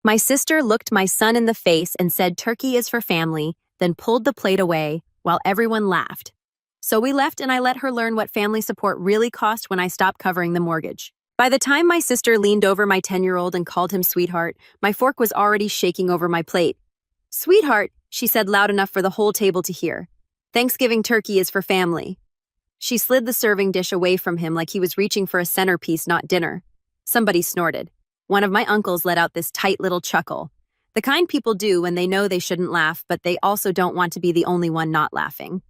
My sister looked my son in the face and said turkey is for family, then pulled the plate away while everyone laughed. So we left and I let her learn what family support really cost when I stopped covering the mortgage. By the time my sister leaned over my 10-year-old and called him sweetheart, my fork was already shaking over my plate. Sweetheart, she said loud enough for the whole table to hear. Thanksgiving turkey is for family. She slid the serving dish away from him like he was reaching for a centerpiece, not dinner. Somebody snorted. One of my uncles let out this tight little chuckle. The kind people do when they know they shouldn't laugh, but they also don't want to be the only one not laughing.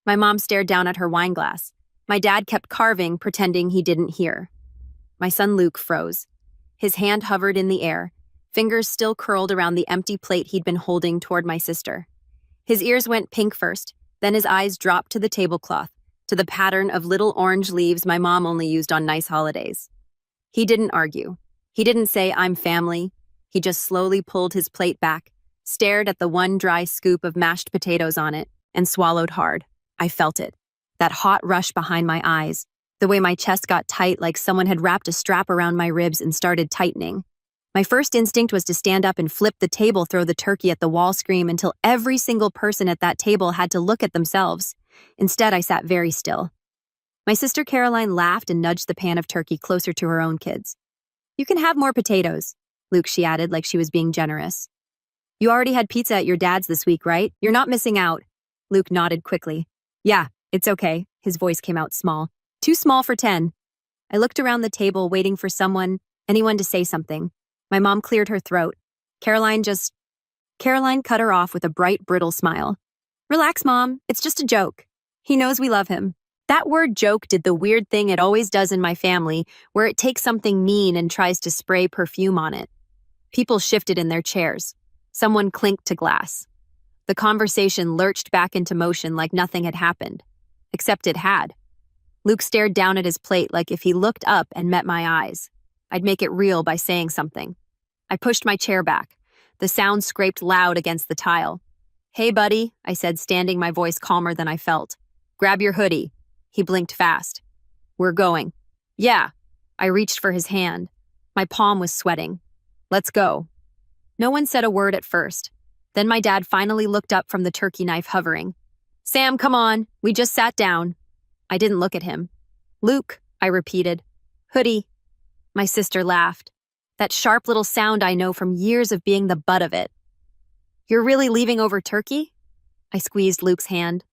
My mom stared down at her wine glass. My dad kept carving, pretending he didn't hear. My son Luke froze. His hand hovered in the air, fingers still curled around the empty plate he'd been holding toward my sister. His ears went pink first, then his eyes dropped to the tablecloth, to the pattern of little orange leaves my mom only used on nice holidays. He didn't argue. He didn't say, "I'm family." He just slowly pulled his plate back, stared at the one dry scoop of mashed potatoes on it, and swallowed hard. I felt it. That hot rush behind my eyes, the way my chest got tight like someone had wrapped a strap around my ribs and started tightening. My first instinct was to stand up and flip the table, throw the turkey at the wall, scream until every single person at that table had to look at themselves. Instead, I sat very still. My sister Caroline laughed and nudged the pan of turkey closer to her own kids. "You can have more potatoes," Luke, she added like she was being generous. "You already had pizza at your dad's this week, right? You're not missing out." Luke nodded quickly. "Yeah, it's okay." His voice came out small. "Too small for 10. I looked around the table, waiting for anyone to say something. My mom cleared her throat. Caroline cut her off with a bright, brittle smile. "Relax, Mom. It's just a joke. He knows we love him." That word joke did the weird thing it always does in my family, where it takes something mean and tries to spray perfume on it. People shifted in their chairs. Someone clinked to glass. The conversation lurched back into motion like nothing had happened. Except it had. Luke stared down at his plate like if he looked up and met my eyes, I'd make it real by saying something. I pushed my chair back. The sound scraped loud against the tile. "Hey, buddy," I said, standing, my voice calmer than I felt. "Grab your hoodie." He blinked fast. "We're going." "Yeah." I reached for his hand. My palm was sweating. "Let's go." No one said a word at first. Then my dad finally looked up from the turkey knife hovering. "Sam, come on. We just sat down." I didn't look at him. "Luke," I repeated. "Hoodie." My sister laughed. That sharp little sound I know from years of being the butt of it. "You're really leaving over turkey?" I squeezed Luke's hand.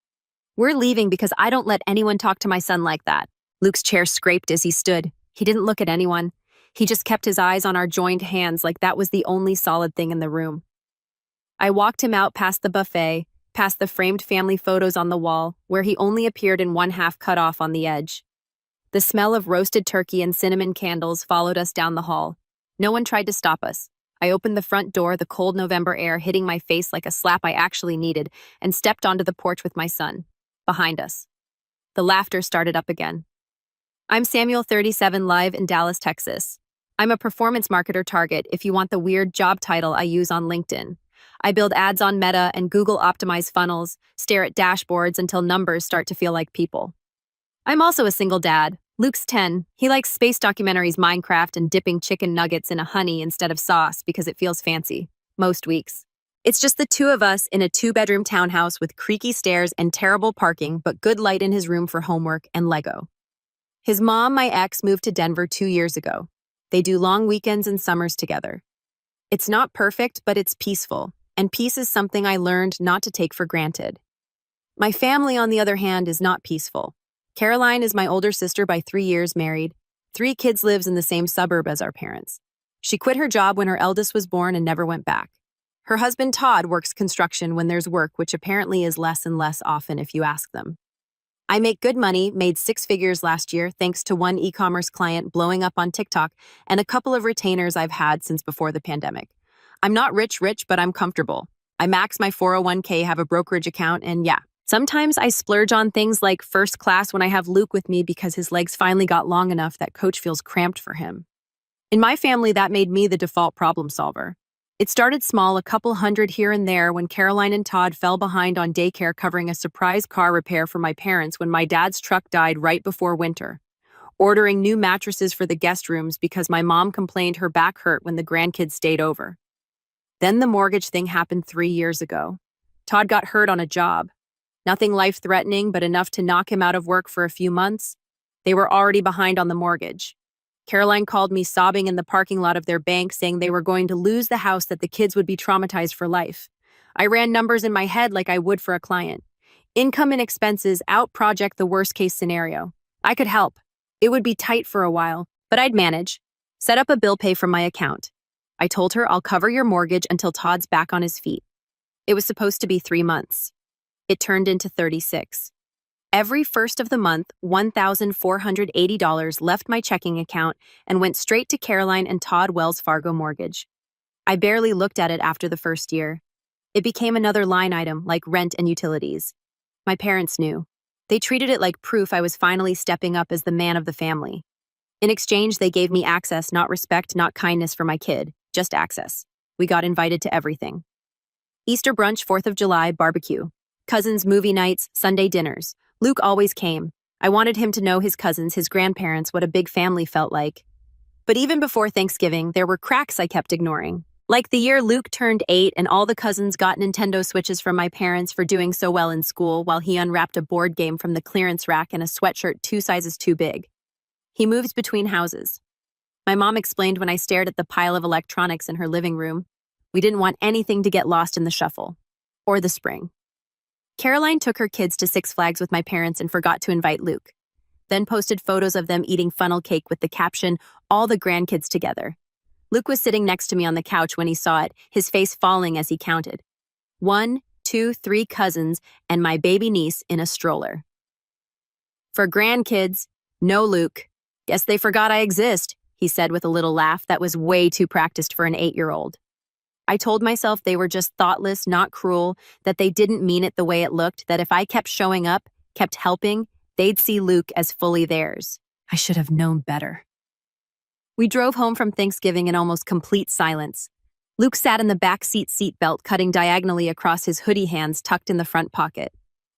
"We're leaving because I don't let anyone talk to my son like that." Luke's chair scraped as he stood. He didn't look at anyone. He just kept his eyes on our joined hands like that was the only solid thing in the room. I walked him out past the buffet, past the framed family photos on the wall, where he only appeared in one half cut off on the edge. The smell of roasted turkey and cinnamon candles followed us down the hall. No one tried to stop us. I opened the front door, the cold November air hitting my face like a slap I actually needed, and stepped onto the porch with my son. Behind us. The laughter started up again. "I'm Samuel 37, live in Dallas, Texas. I'm a performance marketer target if you want the weird job title I use on LinkedIn. I build ads on Meta and Google optimize funnels, stare at dashboards until numbers start to feel like people. I'm also a single dad. Luke's 10. He likes space documentaries, Minecraft, and dipping chicken nuggets in a honey instead of sauce because it feels fancy. Most weeks. It's just the two of us in a 2-bedroom townhouse with creaky stairs and terrible parking, but good light in his room for homework and Lego. His mom, my ex, moved to Denver 2 years ago. They do long weekends and summers together. It's not perfect, but it's peaceful, and peace is something I learned not to take for granted. My family, on the other hand, is not peaceful. Caroline is my older sister by 3 years, married. 3 kids, lives in the same suburb as our parents. She quit her job when her eldest was born and never went back. Her husband, Todd, works construction when there's work, which apparently is less and less often if you ask them. I make good money, made 6 figures last year thanks to one e-commerce client blowing up on TikTok and a couple of retainers I've had since before the pandemic. I'm not rich, but I'm comfortable. I max my 401k, have a brokerage account, and yeah, sometimes I splurge on things like first class when I have Luke with me because his legs finally got long enough that coach feels cramped for him. In my family, that made me the default problem solver. It started small, a couple hundred here and there, when Caroline and Todd fell behind on daycare covering a surprise car repair for my parents when my dad's truck died right before winter. Ordering new mattresses for the guest rooms because my mom complained her back hurt when the grandkids stayed over. Then the mortgage thing happened 3 years ago. Todd got hurt on a job. Nothing life-threatening, but enough to knock him out of work for a few months. They were already behind on the mortgage. Caroline called me sobbing in the parking lot of their bank, saying they were going to lose the house, that the kids would be traumatized for life. I ran numbers in my head like I would for a client. Income and expenses out-project the worst-case scenario. I could help. It would be tight for a while, but I'd manage. Set up a bill pay from my account. I told her, I'll cover your mortgage until Todd's back on his feet. It was supposed to be 3 months. It turned into 36. Every first of the month, $1,480 left my checking account and went straight to Caroline and Todd Wells Fargo Mortgage. I barely looked at it after the first year. It became another line item, like rent and utilities. My parents knew. They treated it like proof I was finally stepping up as the man of the family. In exchange, they gave me access, not respect, not kindness for my kid, just access. We got invited to everything. Easter brunch, 4th of July, barbecue. Cousins, movie nights, Sunday dinners. Luke always came. I wanted him to know his cousins, his grandparents, what a big family felt like. But even before Thanksgiving, there were cracks I kept ignoring. Like the year Luke turned 8 and all the cousins got Nintendo Switches from my parents for doing so well in school, while he unwrapped a board game from the clearance rack and a sweatshirt 2 sizes too big. He moves between houses. My mom explained when I stared at the pile of electronics in her living room. We didn't want anything to get lost in the shuffle. Or the spring. Caroline took her kids to Six Flags with my parents and forgot to invite Luke. Then posted photos of them eating funnel cake with the caption, "All the grandkids together." Luke was sitting next to me on the couch when he saw it, his face falling as he counted. 1, 2, 3 cousins and my baby niece in a stroller. For grandkids, no Luke. Guess they forgot I exist, he said with a little laugh that was way too practiced for an 8-year-old. I told myself they were just thoughtless, not cruel, that they didn't mean it the way it looked, that if I kept showing up, kept helping, they'd see Luke as fully theirs. I should have known better. We drove home from Thanksgiving in almost complete silence. Luke sat in the back seatbelt, cutting diagonally across his hoodie, hands tucked in the front pocket.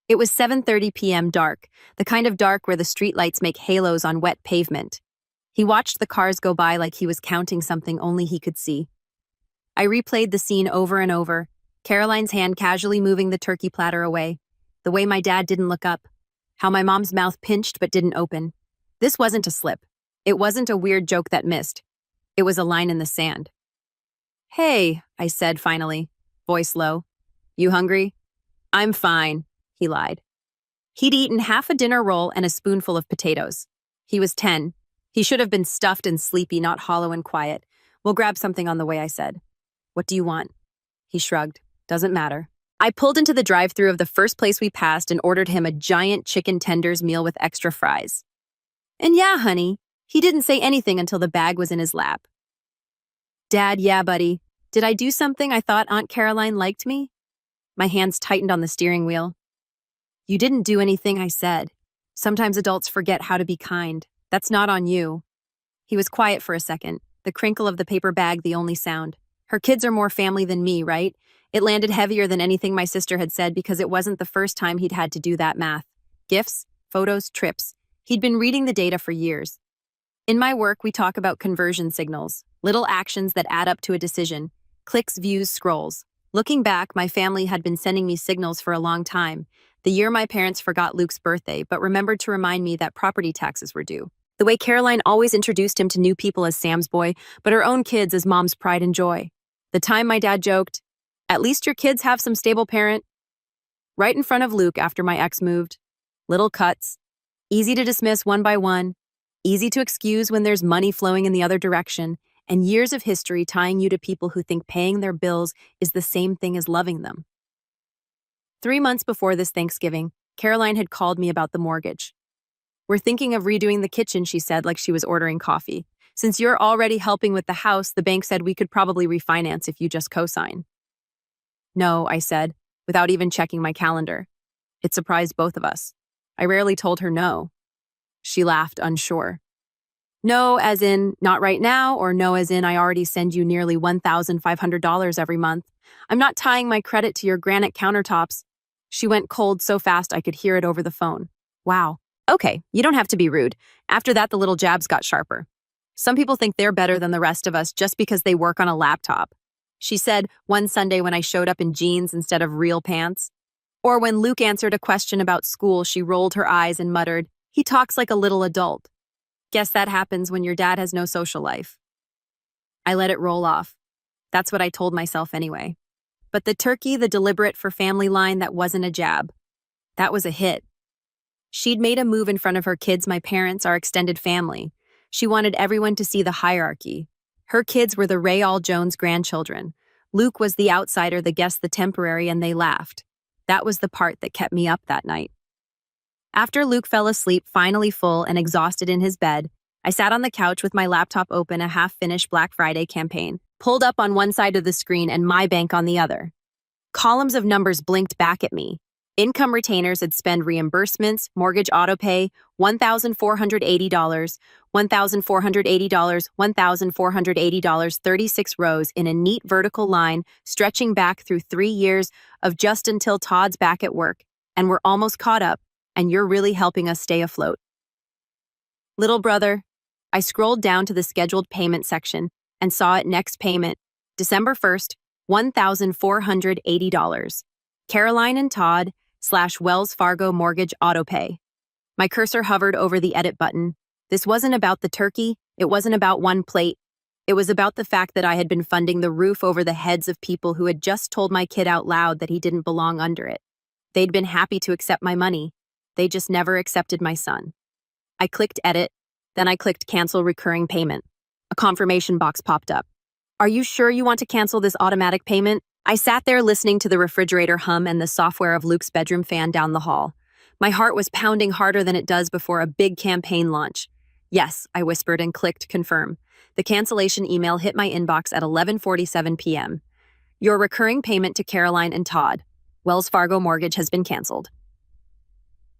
It was 7:30 p.m. dark, the kind of dark where the streetlights make halos on wet pavement. He watched the cars go by like he was counting something only he could see. I replayed the scene over and over, Caroline's hand casually moving the turkey platter away, the way my dad didn't look up, how my mom's mouth pinched but didn't open. This wasn't a slip. It wasn't a weird joke that missed. It was a line in the sand. "Hey," I said finally, voice low. "You hungry?" "I'm fine," he lied. He'd eaten half a dinner roll and a spoonful of potatoes. He was 10. He should have been stuffed and sleepy, not hollow and quiet. "We'll grab something on the way," I said. "What do you want?" He shrugged. "Doesn't matter." I pulled into the drive-thru of the first place we passed and ordered him a giant chicken tenders meal with extra fries. "And yeah, honey." He didn't say anything until the bag was in his lap. "Dad, yeah, buddy. Did I do something I thought Aunt Caroline liked me?" My hands tightened on the steering wheel. "You didn't do anything," I said. "Sometimes adults forget how to be kind. That's not on you." He was quiet for a second, the crinkle of the paper bag the only sound. Her kids are more family than me, right? It landed heavier than anything my sister had said because it wasn't the first time he'd had to do that math. Gifts, photos, trips. He'd been reading the data for years. In my work, we talk about conversion signals, little actions that add up to a decision. Clicks, views, scrolls. Looking back, my family had been sending me signals for a long time. The year my parents forgot Luke's birthday, but remembered to remind me that property taxes were due. The way Caroline always introduced him to new people as Sam's boy, but her own kids as Mom's pride and joy. The time my dad joked, "At least your kids have some stable parent." Right in front of Luke after my ex moved. Little cuts. Easy to dismiss one by one. Easy to excuse when there's money flowing in the other direction, and years of history tying you to people who think paying their bills is the same thing as loving them. 3 months before this Thanksgiving, Caroline had called me about the mortgage. "We're thinking of redoing the kitchen," she said, like she was ordering coffee. "Since you're already helping with the house, the bank said we could probably refinance if you just co-sign." "No," I said, without even checking my calendar. It surprised both of us. I rarely told her no. She laughed, unsure. "No as in not right now, or no as in I already send you nearly $1,500 every month. I'm not tying my credit to your granite countertops." She went cold so fast I could hear it over the phone. "Wow. Okay, you don't have to be rude." After that, the little jabs got sharper. "Some people think they're better than the rest of us just because they work on a laptop." She said one Sunday when I showed up in jeans instead of real pants. Or when Luke answered a question about school, she rolled her eyes and muttered, "He talks like a little adult." Guess that happens when your dad has no social life. I let it roll off. That's what I told myself anyway. But the turkey, the deliberate for family line, that wasn't a jab. That was a hit. She'd made a move in front of her kids, my parents, our extended family. She wanted everyone to see the hierarchy. Her kids were the Ray All Jones grandchildren. Luke was the outsider, the guest, the temporary, and they laughed. That was the part that kept me up that night. After Luke fell asleep, finally full and exhausted in his bed, I sat on the couch with my laptop open, a half-finished Black Friday campaign, pulled up on one side of the screen and my bank on the other. Columns of numbers blinked back at me. Income retainers had spent reimbursements, mortgage autopay, $1,480, $1,480, $1,480, 36 rows in a neat vertical line stretching back through 3 years of just until Todd's back at work, and we're almost caught up, and you're really helping us stay afloat. Little brother, I scrolled down to the scheduled payment section and saw it: next payment, December 1st, $1,480. Caroline and Todd / Wells Fargo mortgage autopay. My cursor hovered over the edit button. This wasn't about the turkey. It wasn't about one plate. It was about the fact that I had been funding the roof over the heads of people who had just told my kid out loud that he didn't belong under it. They'd been happy to accept my money. They just never accepted my son. I clicked edit, then I clicked cancel recurring payment. A confirmation box popped up. Are you sure you want to cancel this automatic payment? I sat there listening to the refrigerator hum and the software of Luke's bedroom fan down the hall. My heart was pounding harder than it does before a big campaign launch. Yes, I whispered and clicked confirm. The cancellation email hit my inbox at 11:47 p.m. Your recurring payment to Caroline and Todd, Wells Fargo mortgage, has been canceled.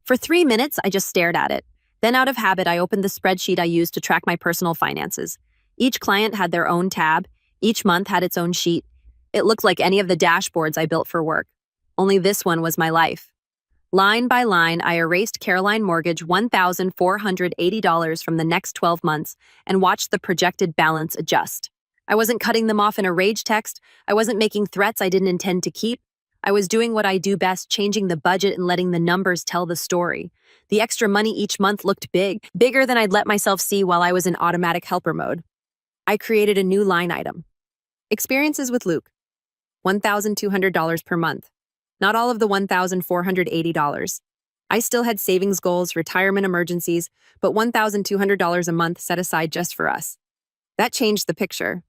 For 3 minutes, I just stared at it. Then out of habit, I opened the spreadsheet I used to track my personal finances. Each client had their own tab. Each month had its own sheet. It looked like any of the dashboards I built for work. Only this one was my life. Line by line, I erased Caroline mortgage $1,480 from the next 12 months and watched the projected balance adjust. I wasn't cutting them off in a rage text. I wasn't making threats I didn't intend to keep. I was doing what I do best, changing the budget and letting the numbers tell the story. The extra money each month looked big, bigger than I'd let myself see while I was in automatic helper mode. I created a new line item. Experiences with Luke. $1,200 per month. Not all of the $1,480. I still had savings goals, retirement emergencies, but $1,200 a month set aside just for us. That changed the picture.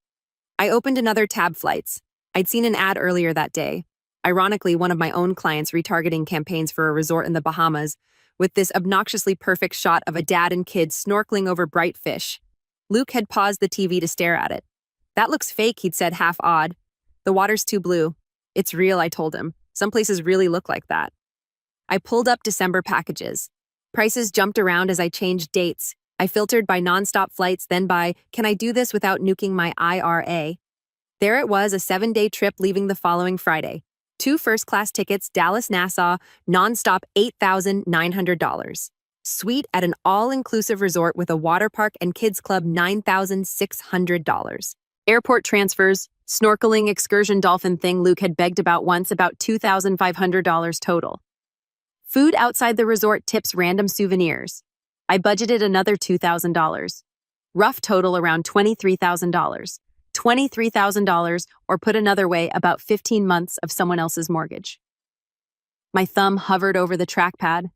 I opened another tab: flights. I'd seen an ad earlier that day. Ironically, one of my own clients retargeting campaigns for a resort in the Bahamas with this obnoxiously perfect shot of a dad and kids snorkeling over bright fish. Luke had paused the TV to stare at it. That looks fake, he'd said, half awed. The water's too blue. It's real, I told him. Some places really look like that. I pulled up December packages. Prices jumped around as I changed dates. I filtered by nonstop flights, then by, can I do this without nuking my IRA? There it was, a 7-day trip leaving the following Friday. 2 first-class tickets, Dallas-Nassau, nonstop, $8,900. Suite at an all-inclusive resort with a water park and kids club, $9,600. Airport transfers, snorkeling, excursion, dolphin thing Luke had begged about once, about $2,500 total. Food outside the resort, tips, random souvenirs. I budgeted another $2,000. Rough total around $23,000. $23,000, or put another way, about 15 months of someone else's mortgage. My thumb hovered over the trackpad.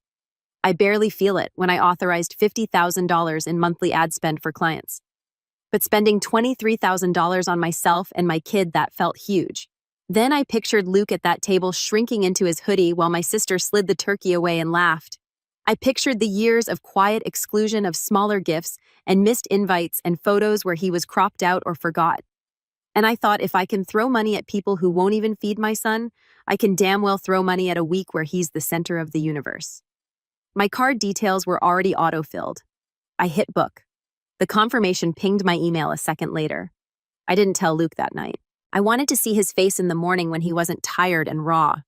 I barely feel it when I authorized $50,000 in monthly ad spend for clients. But spending $23,000 on myself and my kid, that felt huge. Then I pictured Luke at that table shrinking into his hoodie while my sister slid the turkey away and laughed. I pictured the years of quiet exclusion of smaller gifts and missed invites and photos where he was cropped out or forgot. And I thought, if I can throw money at people who won't even feed my son, I can damn well throw money at a week where he's the center of the universe. My card details were already auto-filled. I hit book. The confirmation pinged my email a second later. I didn't tell Luke that night. I wanted to see his face in the morning when he wasn't tired and raw.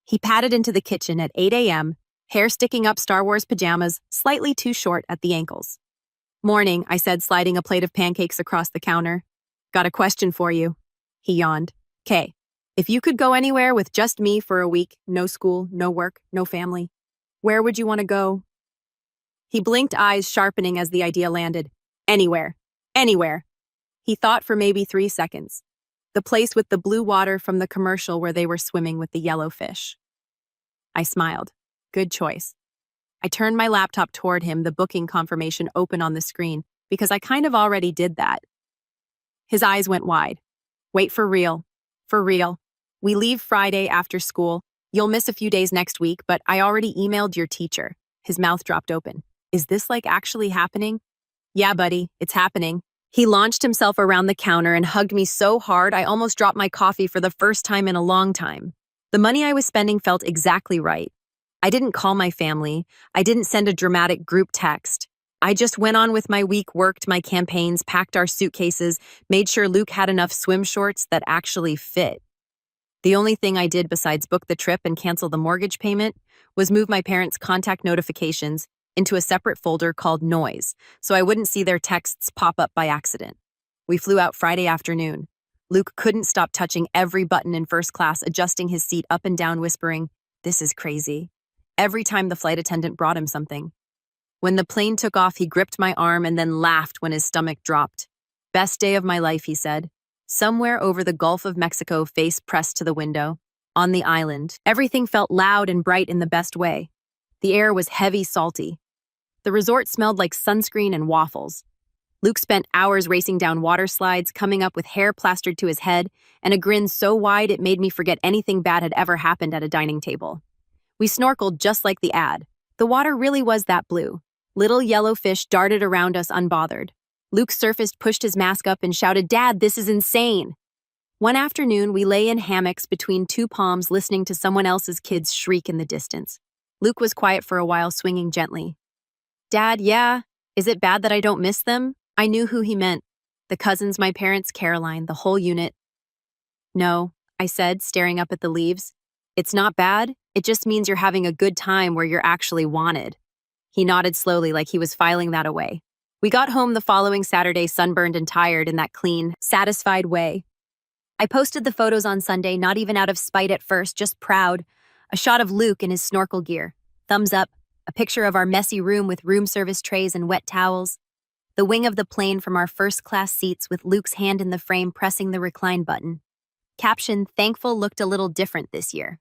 He padded into the kitchen at 8 a.m., hair sticking up Star Wars pajamas, slightly too short at the ankles. "Morning," I said, sliding a plate of pancakes across the counter. "Got a question for you." He yawned. "'Kay, if you could go anywhere with just me for a week, no school, no work, no family, where would you want to go?" He blinked, eyes sharpening as the idea landed. "Anywhere. Anywhere." He thought for maybe 3 seconds. The place with the blue water from the commercial where they were swimming with the yellow fish. I smiled. Good choice. I turned my laptop toward him, the booking confirmation open on the screen, because I kind of already did that. His eyes went wide. "Wait, for real. For real. We leave Friday after school. You'll miss a few days next week, but I already emailed your teacher." His mouth dropped open. "Is this like actually happening?" "Yeah, buddy, it's happening." He launched himself around the counter and hugged me so hard I almost dropped my coffee for the first time in a long time. The money I was spending felt exactly right. I didn't call my family. I didn't send a dramatic group text. I just went on with my week, worked my campaigns, packed our suitcases, made sure Luke had enough swim shorts that actually fit. The only thing I did besides book the trip and cancel the mortgage payment was move my parents' contact notifications into a separate folder called Noise, so I wouldn't see their texts pop up by accident. We flew out Friday afternoon. Luke couldn't stop touching every button in first class, adjusting his seat up and down, whispering, "This is crazy," every time the flight attendant brought him something. When the plane took off, he gripped my arm and then laughed when his stomach dropped. "Best day of my life," he said. Somewhere over the Gulf of Mexico, face pressed to the window, on the island, everything felt loud and bright in the best way. The air was heavy, salty. The resort smelled like sunscreen and waffles. Luke spent hours racing down water slides, coming up with hair plastered to his head, and a grin so wide it made me forget anything bad had ever happened at a dining table. We snorkeled just like the ad. The water really was that blue. Little yellow fish darted around us unbothered. Luke surfaced, pushed his mask up, and shouted, "Dad, this is insane!" One afternoon, we lay in hammocks between two palms listening to someone else's kids shriek in the distance. Luke was quiet for a while, swinging gently. "Dad, yeah, is it bad that I don't miss them?" I knew who he meant. The cousins, my parents, Caroline, the whole unit. "No," I said, staring up at the leaves. "It's not bad. It just means you're having a good time where you're actually wanted." He nodded slowly, like he was filing that away. We got home the following Saturday, sunburned and tired in that clean, satisfied way. I posted the photos on Sunday, not even out of spite at first, just proud. A shot of Luke in his snorkel gear. Thumbs up. A picture of our messy room with room service trays and wet towels. The wing of the plane from our first-class seats with Luke's hand in the frame pressing the recline button. Caption, "Thankful looked a little different this year."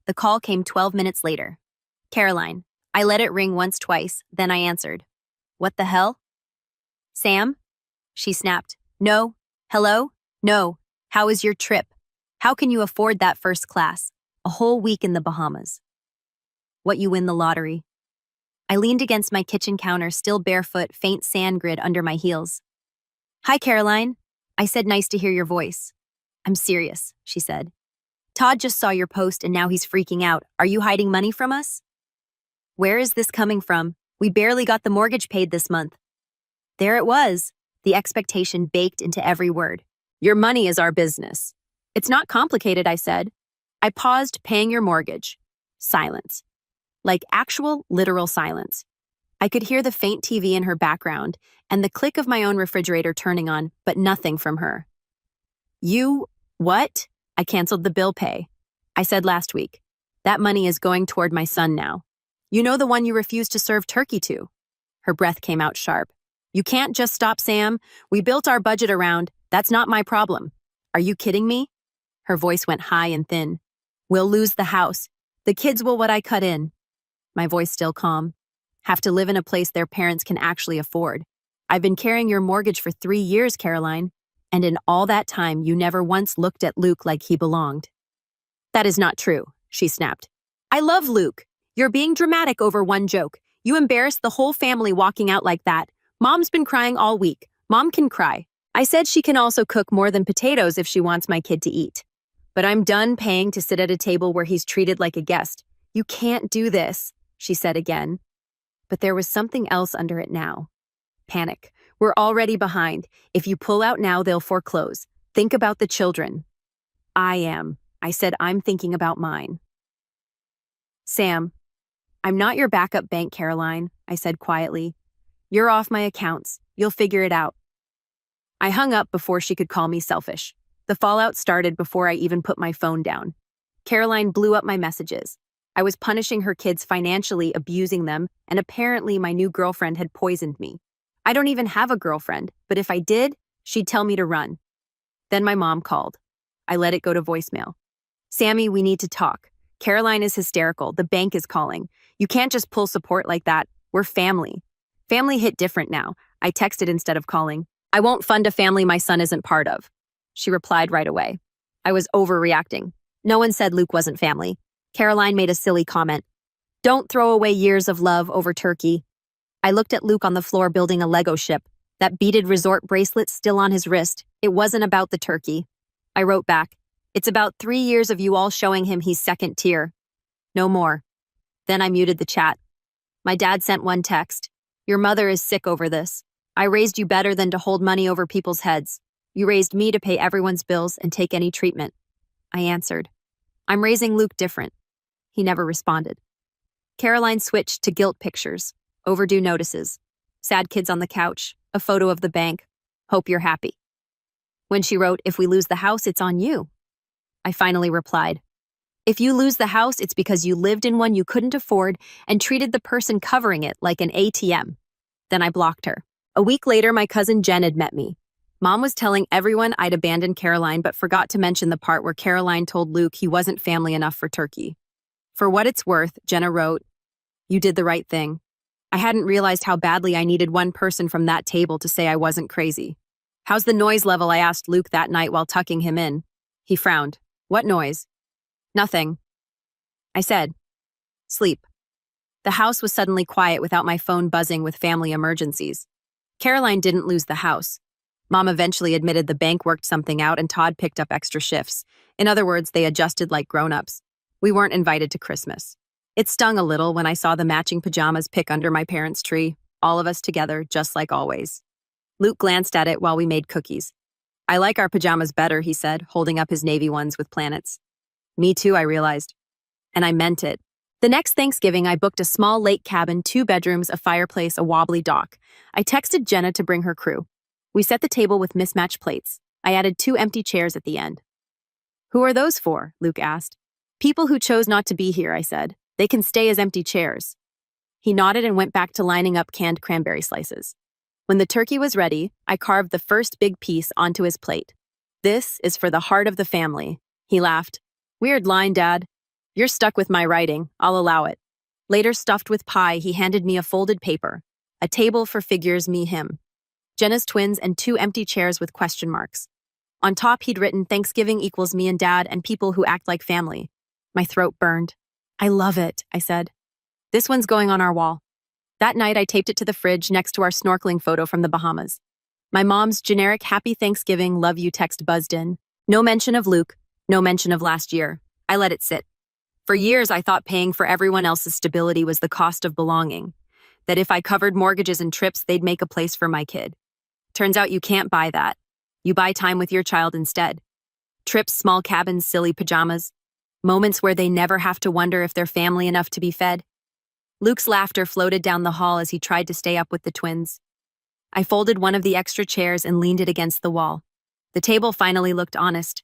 The call came 12 minutes later. "Caroline." I let it ring once, twice, then I answered. "What the hell?" "Sam?" She snapped. "No. Hello? No. How is your trip? How can you afford that first class? A whole week in the Bahamas." "What, you win the lottery?" I leaned against my kitchen counter, still barefoot, faint sand grid under my heels. "Hi, Caroline." I said, "Nice to hear your voice." "I'm serious," she said. "Todd just saw your post and now he's freaking out. Are you hiding money from us?" "Where is this coming from? We barely got the mortgage paid this month." There it was, the expectation baked into every word. "Your money is our business." "It's not complicated," I said. I paused, "Paying your mortgage." Silence. Like actual, literal silence. I could hear the faint TV in her background and the click of my own refrigerator turning on, but nothing from her. "You, what?" "I canceled the bill pay. I said last week. That money is going toward my son now. You know, the one you refused to serve turkey to." Her breath came out sharp. "You can't just stop, Sam. We built our budget around. That's not my problem." "Are you kidding me?" Her voice went high and thin. "We'll lose the house. The kids will what I cut in." My voice still calm. "Have to live in a place their parents can actually afford. I've been carrying your mortgage for 3 years, Caroline, and in all that time you never once looked at Luke like he belonged." "That is not true," she snapped. "I love Luke. You're being dramatic over one joke. You embarrassed the whole family walking out like that. Mom's been crying all week. Mom can cry. I said she can also cook more than potatoes if she wants my kid to eat. But I'm done paying to sit at a table where he's treated like a guest. You can't do this," she said again. But there was something else under it now. Panic. "We're already behind. If you pull out now, they'll foreclose. Think about the children." "I am." I said, "I'm thinking about mine." "Sam, I'm not your backup bank, Caroline," I said quietly. "You're off my accounts. You'll figure it out." I hung up before she could call me selfish. The fallout started before I even put my phone down. Caroline blew up my messages. I was punishing her kids financially, abusing them, and apparently my new girlfriend had poisoned me. I don't even have a girlfriend, but if I did, she'd tell me to run. Then my mom called. I let it go to voicemail. Sammy, we need to talk. Caroline is hysterical. The bank is calling. You can't just pull support like that. We're family. Family hit different now. I texted instead of calling. I won't fund a family my son isn't part of. She replied right away. I was overreacting. No one said Luke wasn't family. Caroline made a silly comment. Don't throw away years of love over turkey. I looked at Luke on the floor building a Lego ship. That beaded resort bracelet still on his wrist. It wasn't about the turkey. I wrote back. It's about 3 years of you all showing him he's second tier. No more. Then I muted the chat. My dad sent one text. Your mother is sick over this. I raised you better than to hold money over people's heads. You raised me to pay everyone's bills and take any treatment. I answered. I'm raising Luke different. He never responded. Caroline switched to guilt pictures, overdue notices, sad kids on the couch, a photo of the bank, hope you're happy. When she wrote, if we lose the house, it's on you. I finally replied, if you lose the house, it's because you lived in one you couldn't afford and treated the person covering it like an ATM. Then I blocked her. A week later, my cousin Jen had met me. Mom was telling everyone I'd abandoned Caroline, but forgot to mention the part where Caroline told Luke he wasn't family enough for turkey. For what it's worth, Jenna wrote, you did the right thing. I hadn't realized how badly I needed one person from that table to say I wasn't crazy. How's the noise level? I asked Luke that night while tucking him in. He frowned. What noise? Nothing. I said, sleep. The house was suddenly quiet without my phone buzzing with family emergencies. Caroline didn't lose the house. Mom eventually admitted the bank worked something out and Todd picked up extra shifts. In other words, they adjusted like grown-ups. We weren't invited to Christmas. It stung a little when I saw the matching pajamas pick under my parents' tree, all of us together, just like always. Luke glanced at it while we made cookies. I like our pajamas better, he said, holding up his navy ones with planets. Me too, I realized. And I meant it. The next Thanksgiving, I booked a small lake cabin, 2 bedrooms, a fireplace, a wobbly dock. I texted Jenna to bring her crew. We set the table with mismatched plates. I added 2 empty chairs at the end. Who are those for? Luke asked. People who chose not to be here, I said. They can stay as empty chairs. He nodded and went back to lining up canned cranberry slices. When the turkey was ready, I carved the first big piece onto his plate. This is for the heart of the family. He laughed. Weird line, Dad. You're stuck with my writing. I'll allow it. Later, stuffed with pie, he handed me a folded paper. A table for figures, me, him. Jenna's twins and 2 empty chairs with question marks. On top, he'd written, Thanksgiving equals me and Dad and people who act like family. My throat burned. I love it, I said. This one's going on our wall. That night, I taped it to the fridge next to our snorkeling photo from the Bahamas. My mom's generic Happy Thanksgiving, love you text buzzed in. No mention of Luke, no mention of last year. I let it sit. For years, I thought paying for everyone else's stability was the cost of belonging. That if I covered mortgages and trips, they'd make a place for my kid. Turns out you can't buy that. You buy time with your child instead. Trips, small cabins, silly pajamas. Moments where they never have to wonder if they're family enough to be fed. Luke's laughter floated down the hall as he tried to stay up with the twins. I folded one of the extra chairs and leaned it against the wall. The table finally looked honest.